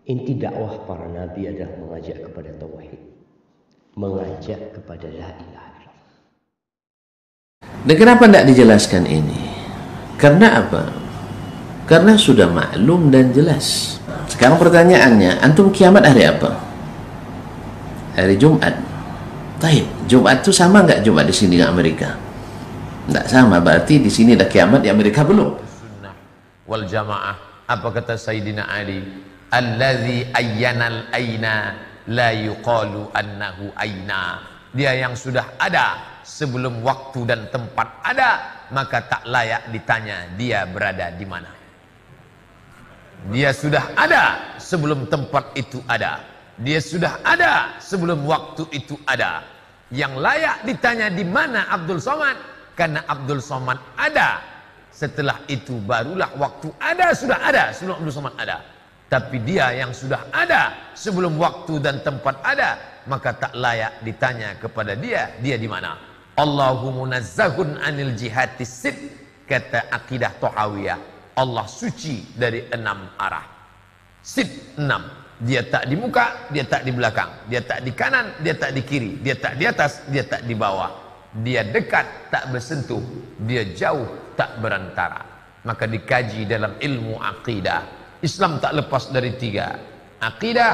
Inti dakwah para nabi adalah mengajak kepada tauhid, mengajak kepada la ilaha illallah. Dan kenapa tidak dijelaskan ini? Karena apa? Karena sudah maklum dan jelas. Sekarang pertanyaannya, antum kiamat hari apa? Hari Jumat. Taib, Jumat itu sama nggak Jumat di sini di Amerika? Nggak sama, berarti di sini ada kiamat, di Amerika belum. Sunnah wal jamaah. Apa kata Sayyidina Ali? Allazi ayyanal aina la yuqalu annahu aina. Dia yang sudah ada sebelum waktu dan tempat ada, maka tak layak ditanya dia berada di mana. Dia sudah ada sebelum tempat itu ada. Dia sudah ada sebelum waktu itu ada. Yang layak ditanya di mana Abdul Somad, karena Abdul Somad ada. Setelah itu barulah waktu ada, sudah ada sebelum Abdul Somad ada. Tapi dia yang sudah ada sebelum waktu dan tempat ada, maka tak layak ditanya kepada dia di mana. Allahu munazzahun anil jihatis sid, kata akidah Tahawiyah. Allah suci dari 6 arah. Sid 6. Dia tak di muka, dia tak di belakang, dia tak di kanan, dia tak di kiri, dia tak di atas, dia tak di bawah. Dia dekat, tak bersentuh, dia jauh, tak berantara. Maka dikaji dalam ilmu akidah. Islam tak lepas dari 3: akidah,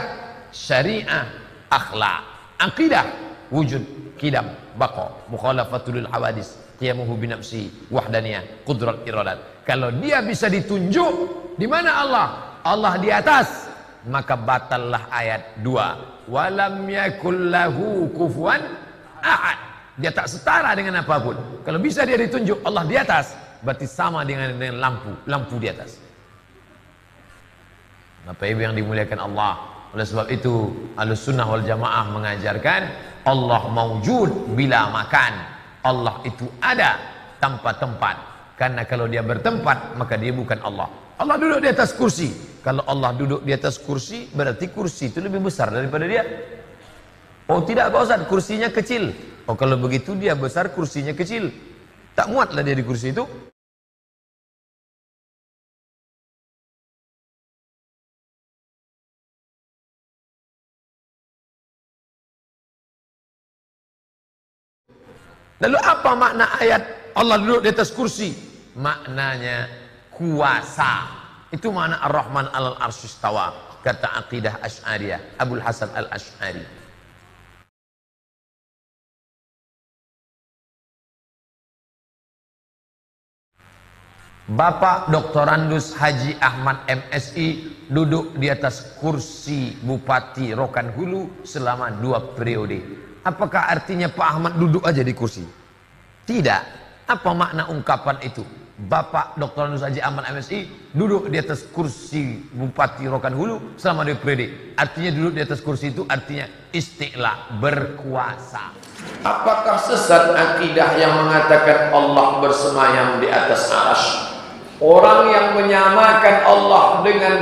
syariah, akhlak. Akidah, wujud, qidam, baqa, mukhalafatul hawadis, qiyamuhu binafsi, wahdaniyah, qudrat iradat. Kalau dia bisa ditunjuk di mana Allah, Allah di atas, maka batallah ayat 2, walam yakul lahu kufuwan ahad. Dia tak setara dengan apapun. Kalau bisa dia ditunjuk Allah di atas, berarti sama dengan lampu di atas. Bapak Ibu yang dimuliakan Allah, oleh sebab itu Ahlussunnah wal Jamaah mengajarkan Allah maujud bila makan. Allah itu ada tanpa tempat. Karena kalau dia bertempat, maka dia bukan Allah. Allah duduk di atas kursi. Kalau Allah duduk di atas kursi, berarti kursi itu lebih besar daripada dia. Oh tidak Pak Ustaz, kursinya kecil. Oh kalau begitu dia besar, kursinya kecil. Tak muatlah dia di kursi itu. Lalu apa makna ayat Allah duduk di atas kursi? Maknanya kuasa. Itu makna Ar-Rahman alal arsy istawa, kata akidah Asy'ariyah, Abul Hasan al-Asy'ari. Bapak Dr. Randus Haji Ahmad MSI duduk di atas kursi Bupati Rokan Hulu selama 2 periode. Apakah artinya Pak Ahmad duduk aja di kursi? Tidak. Apa makna ungkapan itu? Bapak Dr. Randus Haji Ahmad MSI duduk di atas kursi Bupati Rokan Hulu selama 2 periode. Artinya duduk di atas kursi itu artinya isti'la, berkuasa. Apakah sesat akidah yang mengatakan Allah bersemayam di atas arsy? Orang yang menyamakan Allah dengan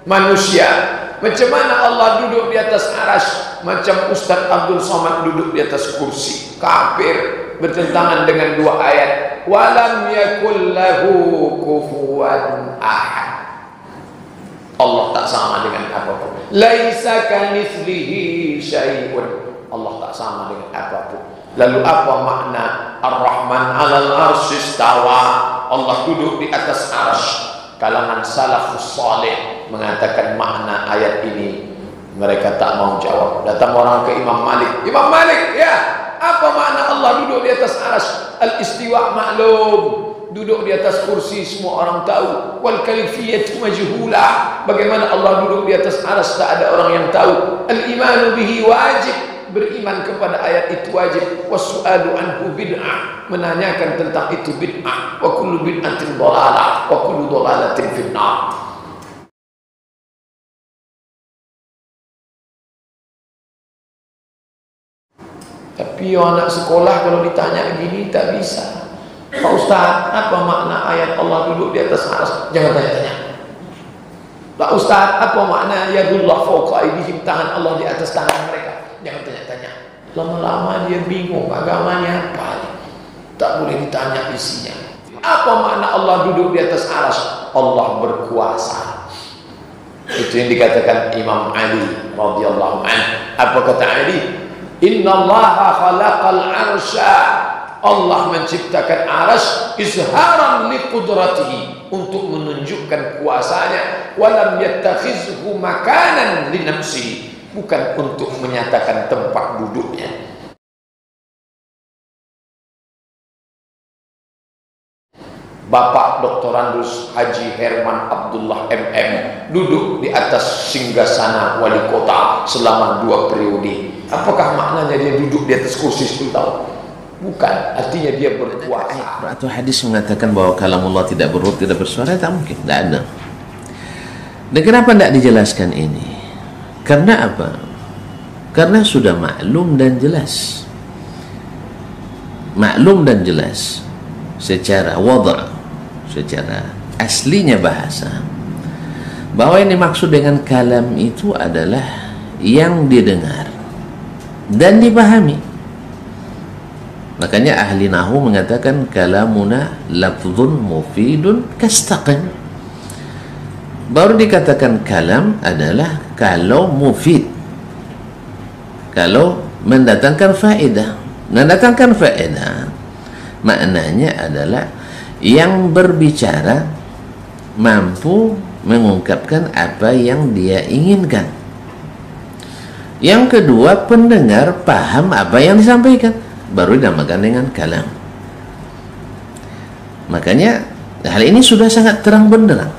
manusia, macam mana Allah duduk di atas arsy? Macam Ustaz Abdul Somad duduk di atas kursi. Kafir, bertentangan dengan 2 ayat. Walam yakul lahu kufuwan ahad. Allah tak sama dengan apapun. Laisa kamitslihi syai'un. Allah tak sama dengan apapun. Lalu apa makna Ar-Rahman 'alal arsy istawa? Allah duduk di atas arsy. Kalangan salafus saleh mengatakan makna ayat ini, mereka tak mau jawab. Datang orang ke Imam Malik. Imam Malik, ya, apa makna Allah duduk di atas arsy? Al-istiwa maklum, duduk di atas kursi semua orang tahu. Wal kaifiyatu majhulah, bagaimana Allah duduk di atas arsy tak ada orang yang tahu. Al-imanu bihi wajib, beriman kepada ayat itu wajib. Wasu'alu anhu bid'ah, menanyakan tentang itu bid'ah. Wa kullu bid'atin dhalalah, wa kullu dhalalatin finnar. Tapi anak sekolah kalau ditanya gini tak bisa. Pak Ustaz, apa makna ayat Allah duduk di atas arsy? Jangan tanya-tanya. Pak Ustaz, apa makna yadullah fawqa aydihim, tangan Allah di atas tangan mereka? Jangan tanya-tanya. Lama-lama dia bingung agamanya apa. Tak boleh ditanya isinya. Apa makna Allah duduk di atas arsy? Allah berkuasa. Itu yang dikatakan Imam Ali radhiyallahu anhu. Apa kata Ali? Innallaha khalaqal arsya, Allah menciptakan arsy izharan liqudratihi, untuk menunjukkan kuasanya, walam yattakhizhu makanan li nafsihi, bukan untuk menyatakan tempat duduknya. Bapak Doktorandus Haji Herman Abdullah MM duduk di atas singgasana wali kota selama 2 periode. Apakah maknanya dia duduk di atas kursi 10 tahun? Bukan, artinya dia berkuasa. Atau hadis mengatakan bahwa kalamullah tidak berhuruf, tidak bersuara, tak mungkin, tidak ada. Dan kenapa tidak dijelaskan ini? Karena apa? Karena sudah maklum dan jelas. Maklum dan jelas secara wada', secara aslinya bahasa, bahwa yang dimaksud dengan kalam itu adalah yang didengar dan dipahami. Makanya ahli nahwu mengatakan kalamuna lafzun mufidun kastaqim. Baru dikatakan kalam adalah kalau mufid, kalau mendatangkan faedah. Mendatangkan faedah maknanya adalah yang berbicara mampu mengungkapkan apa yang dia inginkan. Yang kedua, pendengar paham apa yang disampaikan, baru dinamakan dengan kalam. Makanya hal ini sudah sangat terang benderang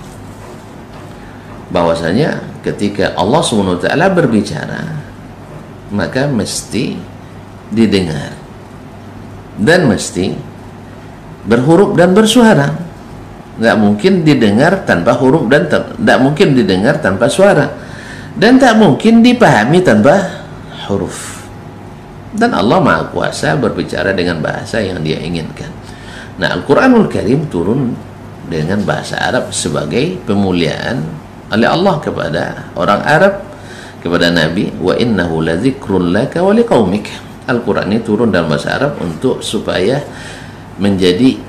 bahwasanya ketika Allah SWT berbicara, maka mesti didengar dan mesti berhuruf dan bersuara. Tidak mungkin didengar tanpa huruf dan tidak mungkin didengar tanpa suara, dan tak mungkin dipahami tanpa huruf. Dan Allah Maha Kuasa berbicara dengan bahasa yang Dia inginkan. Nah, Al-Quranul Karim turun dengan bahasa Arab sebagai pemuliaan oleh Allah kepada orang Arab, kepada Nabi. Wa innahu ladzikrun laka wa liqaumik. Al-Quran ini turun dalam bahasa Arab untuk supaya menjadi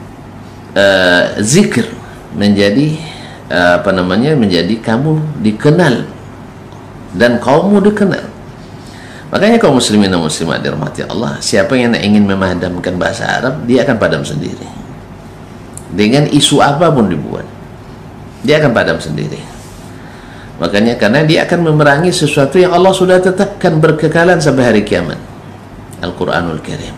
zikir, menjadi menjadi kamu dikenal dan kaummu dikenal. Makanya kaum muslimin dan muslimat dirahmati Allah, siapa yang ingin memadamkan bahasa Arab, dia akan padam sendiri. Dengan isu apapun dibuat, dia akan padam sendiri. Makanya karena dia akan memerangi sesuatu yang Allah sudah tetapkan berkekalan sampai hari kiamat. Al-Quranul Karim.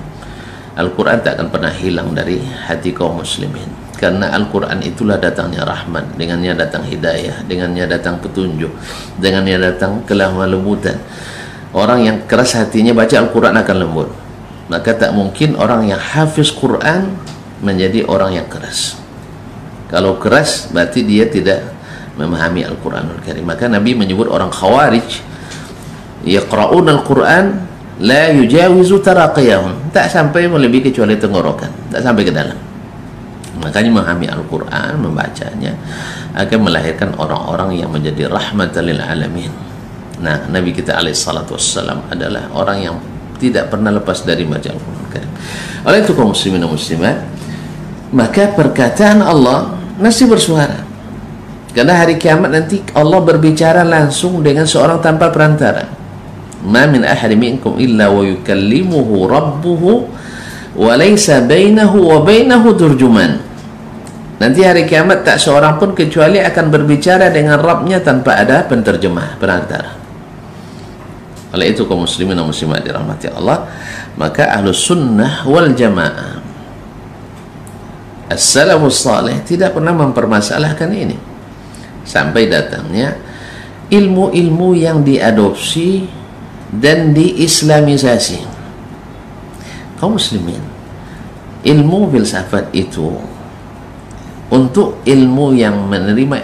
Al-Quran tak akan pernah hilang dari hati kaum muslimin, karena Al-Quran itulah datangnya rahmat, dengannya datang hidayah, dengannya datang petunjuk, dengannya datang kelembutan. Orang yang keras hatinya baca Al-Quran akan lembut. Maka tak mungkin orang yang hafiz Quran menjadi orang yang keras. Kalau keras berarti dia tidak memahami Al-Quranul Karim. Maka Nabi menyebut orang khawarij, yaqra'un Al-Quran la yujawizu taraqiyahum, tak sampai melebihi kecuali tenggorokan, tak sampai ke dalam. Makanya memahami Al-Quran, membacanya akan melahirkan orang-orang yang menjadi rahmatan lil alamin. Nah, Nabi kita alaihissalatu wassalam adalah orang yang tidak pernah lepas dari baca Al-Quran Karim. Oleh itu kaum muslimin dan muslimat, maka perkataan Allah mesti bersuara, karena hari kiamat nanti Allah berbicara langsung dengan seorang tanpa perantara. Ma min ahadin minkum illa wa yukallimuhu rabbuhu wa laysa bainahu wa bainahu turjuman. Nanti hari kiamat tak seorang pun kecuali akan berbicara dengan Rabbnya tanpa ada penterjemah, perantara. Oleh itu kaum muslimin dan muslimat dirahmati Allah, maka ahlus sunnah wal jamaah, as-salafus salih tidak pernah mempermasalahkan ini sampai datangnya ilmu-ilmu yang diadopsi dan diislamisasi. Kaum muslimin, ilmu filsafat itu untuk ilmu yang menerima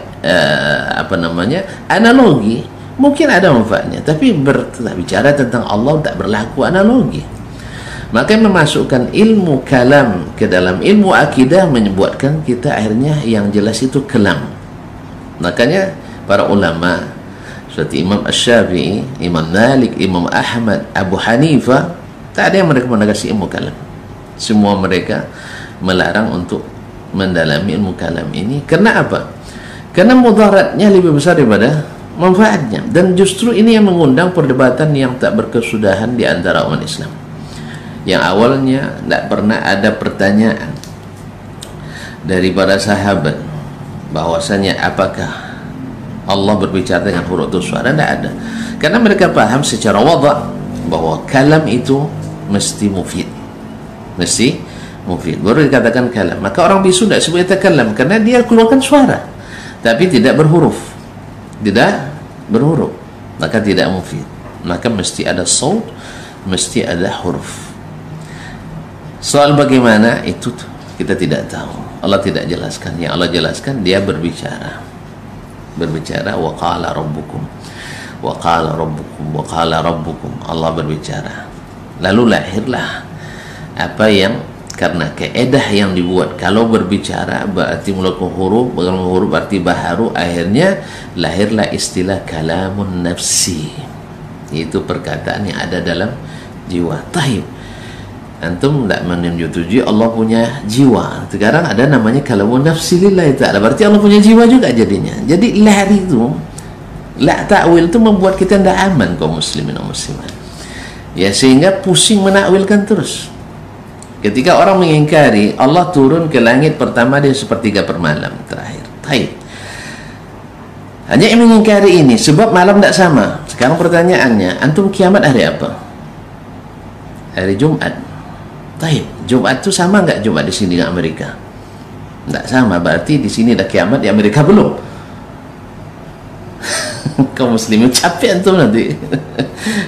analogi, mungkin ada manfaatnya, tapi berbicara tentang Allah tak berlaku analogi. Maka memasukkan ilmu kalam ke dalam ilmu akidah menyebutkan kita akhirnya yang jelas itu kelam. Makanya para ulama seperti Imam Asy-Syafi'i, Imam Malik, Imam Ahmad, Abu Hanifah, tak ada yang merekomendasi ilmu kalam. Semua mereka melarang untuk mendalami ilmu kalam ini. Karena apa? Karena mudaratnya lebih besar daripada manfaatnya. Dan justru ini yang mengundang perdebatan yang tak berkesudahan di antara umat Islam, yang awalnya tidak pernah ada pertanyaan dari para sahabat bahwasanya apakah Allah berbicara dengan huruf atau suara. Tidak ada, karena mereka paham secara wada' bahwa kalam itu mesti mufid, mesti mufid, baru dikatakan kalam. Maka orang bisu tidak sebut kalam karena dia keluarkan suara tapi tidak berhuruf, tidak berhuruf, maka tidak mufid. Maka mesti ada saut, mesti ada huruf. Soal bagaimana itu kita tidak tahu, Allah tidak jelaskan. Yang Allah jelaskan, dia berbicara wa qala rabbukum, wa qala rabbukum, wa qala rabbukum. Allah berbicara, lalu lahirlah apa yang, karena keedah yang dibuat, kalau berbicara berarti melakukan huruf, bukan huruf berarti baharu, akhirnya lahirlah istilah kalamun nafsi, itu perkataan yang ada dalam jiwa. Taib, antum tidak menyetujui Allah punya jiwa. Sekarang ada namanya kalamun nafsi lillahi ta'ala, berarti Allah punya jiwa juga jadinya. Jadi lari itu, la ta'wil itu membuat kita tidak aman kaum muslimin dan muslimat, ya, sehingga pusing menakwilkan terus. Ketika orang mengingkari Allah turun ke langit pertama dia sepertiga per malam terakhir, taib, hanya yang mengingkari ini sebab malam tidak sama. Sekarang pertanyaannya, antum kiamat hari apa? Hari Jumat. Taib, Jumat itu sama nggak Jumat di sini dengan Amerika? Tidak sama, berarti di sini dah kiamat, di Amerika belum. Kaum muslimin capek antum nanti.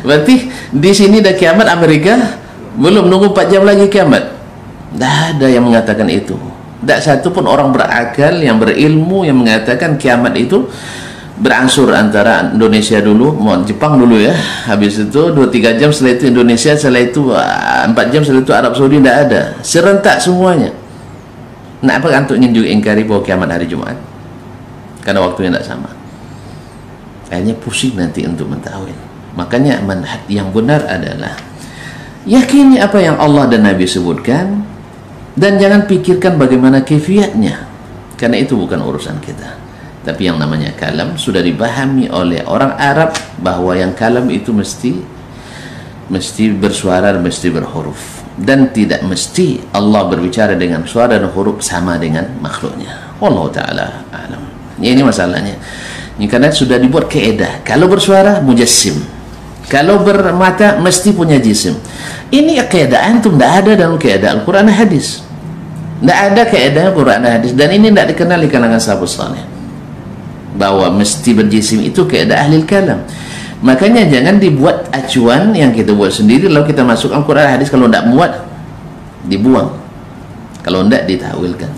Berarti di sini dah kiamat, Amerika belum, nunggu 4 jam lagi kiamat. Tidak ada yang mengatakan itu. Tidak satu pun orang berakal yang berilmu yang mengatakan kiamat itu berangsur antara Indonesia dulu, Jepang dulu ya, habis itu 2-3 jam, setelah itu Indonesia, setelah itu 4 jam, setelah itu Arab Saudi. Tidak ada, serentak semuanya. Nah, apa untuk juga ingkari bahwa kiamat hari Jumat? Karena waktunya tidak sama. Akhirnya pusing nanti untuk mentawil. Makanya manhaj yang benar adalah yakini apa yang Allah dan Nabi sebutkan, dan jangan pikirkan bagaimana kefiatnya, karena itu bukan urusan kita. Tapi yang namanya kalam sudah dipahami oleh orang Arab bahwa yang kalam itu mesti bersuara, mesti berhuruf, dan tidak mesti Allah berbicara dengan suara dan huruf sama dengan makhluknya. Wallahu ta'ala alam. Ini masalahnya. Ini karena sudah dibuat keedah, kalau bersuara mujassim, kalau bermata mesti punya jisim. Ini keadaan itu tidak ada dalam keadaan Al-Quran dan Hadis. Tidak ada keadaan Al-Quran dan Hadis, dan ini tidak dikenal di kalangan sahabat saleh bahwa mesti berjisim itu keadaan ahli kalam. Makanya jangan dibuat acuan yang kita buat sendiri lalu kita masuk Al-Quran dan Hadis. Kalau tidak muat dibuang, kalau tidak ditakwilkan.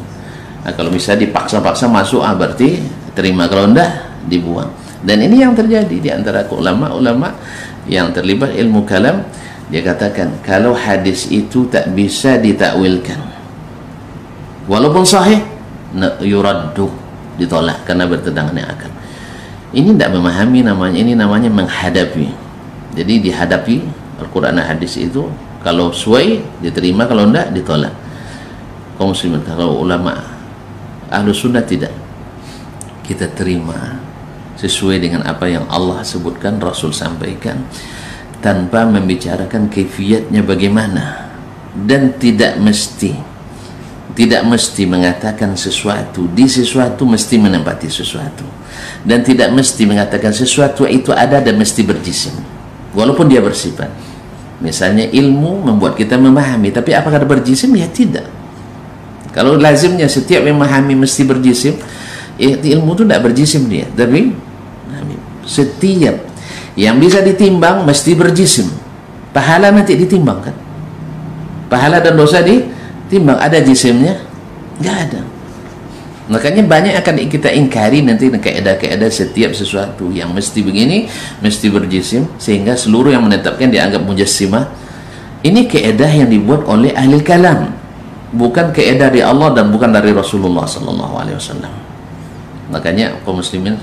Nah, kalau bisa dipaksa-paksa masuk berarti terima, kalau tidak dibuang. Dan ini yang terjadi di antara ulama-ulama yang terlibat ilmu kalam. Dia katakan kalau hadis itu tak bisa ditakwilkan walaupun sahih, yuraddu, ditolak karena bertentangan dengan akal. Ini tidak memahami namanya, ini namanya menghadapi. Jadi dihadapi Al-Quran dan hadis itu, kalau sesuai diterima, kalau tidak ditolak. Kaum muslimin, kalau ulama ahlu sunnah tidak, kita terima sesuai dengan apa yang Allah sebutkan, Rasul sampaikan, tanpa membicarakan kaifiatnya bagaimana. Dan tidak mesti mengatakan sesuatu di sesuatu mesti menempati sesuatu, dan tidak mesti mengatakan sesuatu itu ada dan mesti berjisim walaupun dia bersifat. Misalnya ilmu membuat kita memahami, tapi apakah berjisim? Ya tidak. Kalau lazimnya setiap memahami mesti berjisim, ilmu itu tidak berjisim dia. Tapi setiap yang bisa ditimbang mesti berjisim. Pahala nanti ditimbang kan, pahala dan dosa ditimbang. Ada jisimnya? Nggak ada. Makanya banyak akan kita ingkari nanti keadaan-keadaan setiap sesuatu yang mesti begini, mesti berjisim, sehingga seluruh yang menetapkan dianggap mujassimah. Ini keadaan yang dibuat oleh ahli kalam, bukan keadaan dari Allah dan bukan dari Rasulullah sallallahu alaihi wasallam. Makanya kaum muslimin,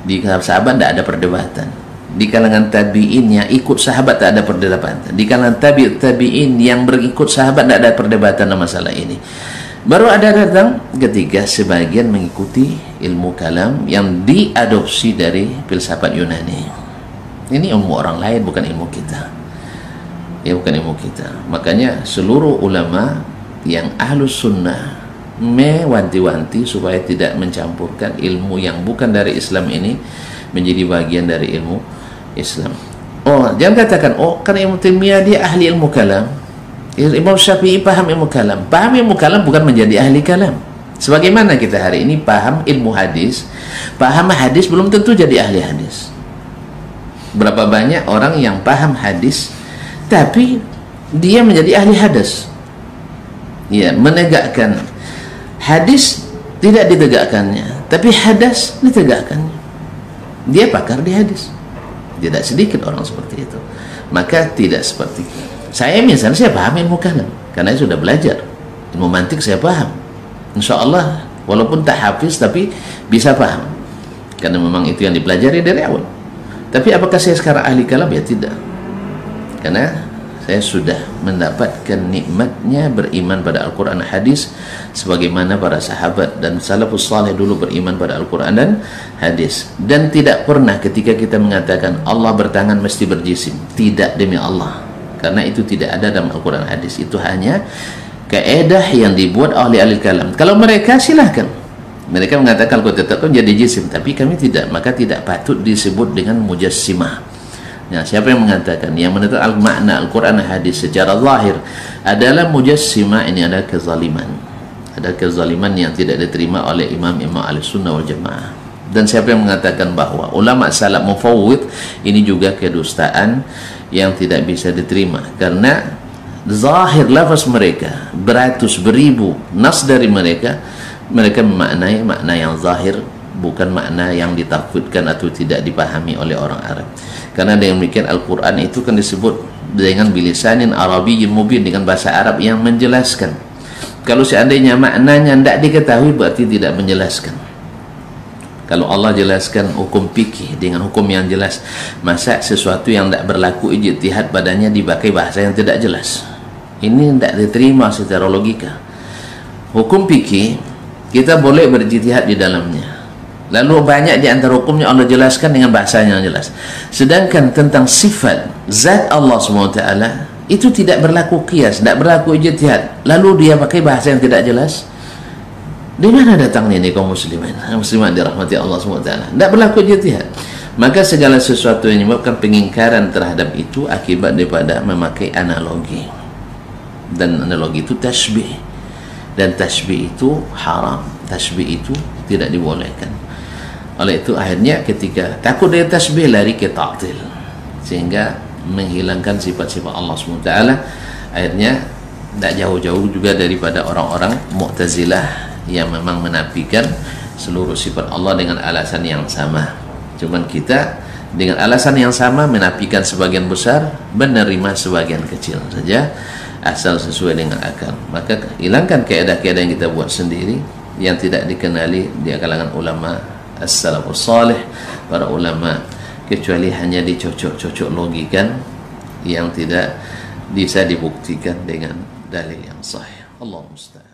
di kalangan sahabat tidak ada perdebatan, di kalangan tabi'in yang ikut sahabat tak ada perdebatan, di kalangan tabi'in yang berikut sahabat tidak ada perdebatan dalam masalah ini. Baru ada datang ketika sebagian mengikuti ilmu kalam yang diadopsi dari filsafat Yunani. Ini ilmu orang lain, bukan ilmu kita. Ya, bukan ilmu kita. Makanya seluruh ulama yang ahlus sunnah mewanti-wanti supaya tidak mencampurkan ilmu yang bukan dari Islam ini menjadi bagian dari ilmu Islam. Oh, jangan katakan, oh karena Ibnu Taimiyah dia ahli ilmu kalam, Imam Syafi'i paham ilmu kalam. Paham ilmu kalam bukan menjadi ahli kalam. Sebagaimana kita hari ini paham ilmu hadis, paham hadis belum tentu jadi ahli hadis. Berapa banyak orang yang paham hadis tapi dia menjadi ahli hadis. Ya, menegakkan hadis tidak ditegakkannya, tapi hadas ditegakkannya. Dia pakar di hadis. Tidak sedikit orang seperti itu. Maka tidak seperti saya misalnya, saya paham ilmu kalam karena saya sudah belajar ilmu mantik, saya paham. Insya Allah walaupun tak hafiz tapi bisa paham karena memang itu yang dipelajari dari awal. Tapi apakah saya sekarang ahli kalam? Ya tidak, karena saya sudah mendapatkan nikmatnya beriman pada Al-Quran dan hadis sebagaimana para sahabat dan salafus saleh dulu beriman pada Al-Quran dan hadis. Dan tidak pernah ketika kita mengatakan Allah bertangan mesti berjisim, tidak, demi Allah, karena itu tidak ada dalam Al-Quran hadis. Itu hanya kaedah yang dibuat oleh ahli kalam. Kalau mereka silahkan, mereka mengatakan kalau tetap jadi jisim, tapi kami tidak, maka tidak patut disebut dengan mujassimah. Nah, siapa yang mengatakan yang menetapkan makna Al-Quran dan hadis secara zahir adalah mujassimah, ini ada kezaliman. Ada kezaliman yang tidak diterima oleh imam-imam Ahlussunnah wal Jamaah. Dan siapa yang mengatakan bahwa ulama salaf mufawwid, ini juga kedustaan yang tidak bisa diterima karena zahir lafaz mereka, beratus beribu nas dari mereka memaknai makna yang zahir, bukan makna yang ditafsirkan atau tidak dipahami oleh orang Arab. Karena dengan demikian Al-Quran itu kan disebut dengan bilisanin Arabiyyin mubin, dengan bahasa Arab yang menjelaskan. Kalau seandainya maknanya tidak diketahui berarti tidak menjelaskan. Kalau Allah jelaskan hukum fikih dengan hukum yang jelas, masa sesuatu yang tidak berlaku ijtihad padanya dipakai bahasa yang tidak jelas? Ini tidak diterima secara logika. Hukum fikih kita boleh berijtihad di dalamnya, lalu banyak di antara hukumnya Allah jelaskan dengan bahasanya yang jelas. Sedangkan tentang sifat zat Allah SWT itu tidak berlaku qiyas, tidak berlaku ijtihad, lalu dia pakai bahasa yang tidak jelas. Di mana datangnya ini kaum muslimin, muslimat dirahmati Allah SWT? Tidak berlaku ijtihad. Maka segala sesuatu yang menyebabkan pengingkaran terhadap itu akibat daripada memakai analogi, dan analogi itu tasbih, dan tasbih itu haram, tasbih itu tidak dibolehkan. Oleh itu akhirnya ketika takut dari tasbih lari ke ta'til, sehingga menghilangkan sifat-sifat Allah SWT. Akhirnya tidak jauh-jauh juga daripada orang-orang Mu'tazilah yang memang menafikan seluruh sifat Allah dengan alasan yang sama. Cuman kita dengan alasan yang sama menafikan sebagian besar, menerima sebagian kecil saja, asal sesuai dengan akal. Maka hilangkan keadaan-keadaan yang kita buat sendiri yang tidak dikenali di kalangan ulama as-salafus salih, para ulama, kecuali hanya dicocok-cocok logikan yang tidak bisa dibuktikan dengan dalil yang sahih. Allah musta'an.